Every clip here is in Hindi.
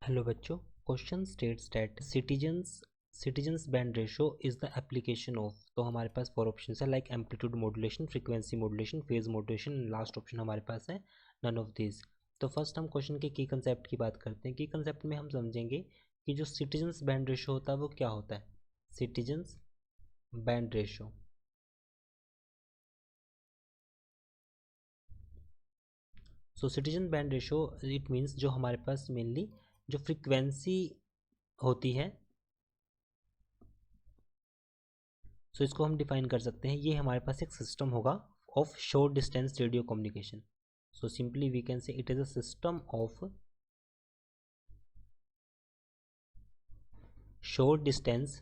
हेलो बच्चों, question states that citizens band ratio is the application of. तो हमारे पास फोर ऑप्शन है like amplitude modulation, frequency modulation, phase modulation, last option हमारे पास है नन ऑफ दिस। तो फर्स्ट हम क्वेश्चन के की कंसेप्ट की बात करते हैं। की कंसेप्ट में हम समझेंगे कि जो सिटीजन्स बैंड रेशो होता है वो क्या होता है। Citizens band ratio, so citizen band ratio it means जो हमारे पास मेनली जो फ्रीक्वेंसी होती है, सो इसको हम डिफाइन कर सकते हैं। ये हमारे पास एक सिस्टम होगा of short distance radio communication. So simply we can say it is a system of short distance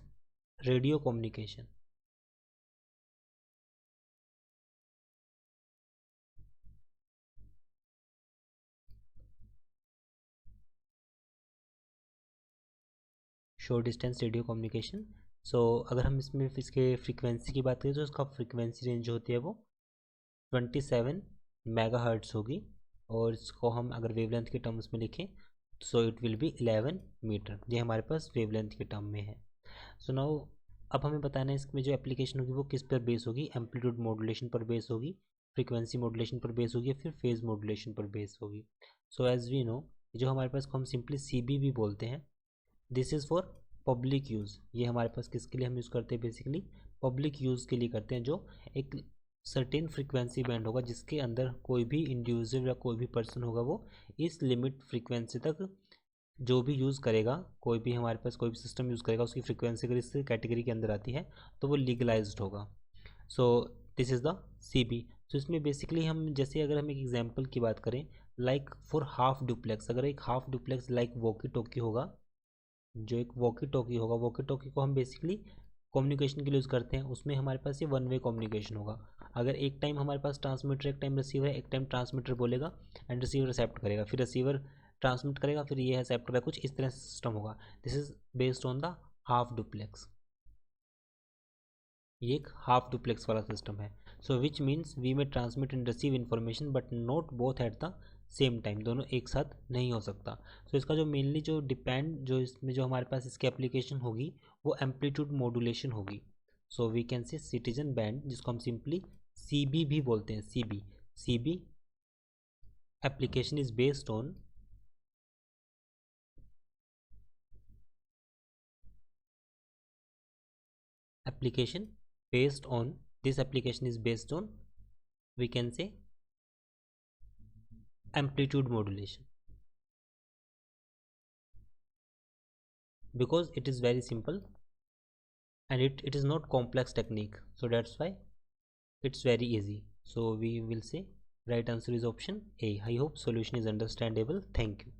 radio communication. Short distance radio communication. So अगर हम इसमें इसके फ्रीक्वेंसी की बात करें तो इसका फ्रीक्वेंसी रेंज जो होती है वो 27 मेगाहर्ट्ज़ होगी, और इसको हम अगर वेवलेंथ के टर्म्स में लिखें so it will be 11 metre. ये हमारे पास वेवलेंथ के टर्म में है। सो नाउ अब हमें बताना है इसमें जो एप्लीकेशन होगी वो किस पर बेस होगी। एम्पलीट्यूड मॉड्यूलेशन पर बेस होगी, फ्रीक्वेंसी मॉड्यूलेशन पर बेस होगी, फिर फेज मॉड्यूलेशन पर बेस होगी। सो एज वी नो, जो हमारे पास को हम सिंपली CB भी बोलते हैं, this is for public use. ये हमारे पास किसके लिए हम यूज़ करते हैं, बेसिकली पब्लिक यूज़ के लिए करते हैं। जो एक सर्टेन फ्रीक्वेंसी बैंड होगा जिसके अंदर कोई भी इंडिविजुअल या कोई भी पर्सन होगा वो इस लिमिट फ्रीक्वेंसी तक जो भी यूज़ करेगा, कोई भी हमारे पास कोई भी सिस्टम यूज़ करेगा, उसकी फ्रीक्वेंसी अगर इस कैटेगरी के अंदर आती है तो वो लीगलाइज्ड होगा। So this is the CB। तो इसमें बेसिकली हम जैसे अगर हम एक एग्जांपल की बात करें लाइक फॉर हाफ डुप्लेक्स, अगर एक half duplex like walkie talkie होगा, जो एक वॉकी टॉकी होगा, वॉकी टॉकी को हम बेसिकली कम्युनिकेशन के लिए यूज़ करते हैं। उसमें हमारे पास ये वन वे कम्युनिकेशन होगा। अगर एक टाइम हमारे पास ट्रांसमीटर, एक टाइम रिसीवर है, एक टाइम ट्रांसमीटर बोलेगा एंड रिसीवर एक्सेप्ट करेगा, फिर रिसीवर ट्रांसमिट करेगा, फिर ये एक्सेप्ट करेगा, कुछ इस तरह से सिस्टम होगा। This is based on the half duplex. ये एक हाफ डुप्लेक्स वाला सिस्टम है। सो विच मीन्स वी में transmit and receive information but not both at the same time, दोनों एक साथ नहीं हो सकता। सो इसका जो मेनली जो डिपेंड जो इसमें जो हमारे पास इसकी एप्लीकेशन होगी वो एम्पलीट्यूड मॉड्यूलेशन होगी। So we can say citizen band, जिसको हम सिंपली CB भी बोलते हैं। CB application is based on application based on this application is based on, we can say, amplitude modulation, because it is very simple and it is not complex technique, so that's why it's very easy. So we will say right answer is option A. I hope solution is understandable. Thank you.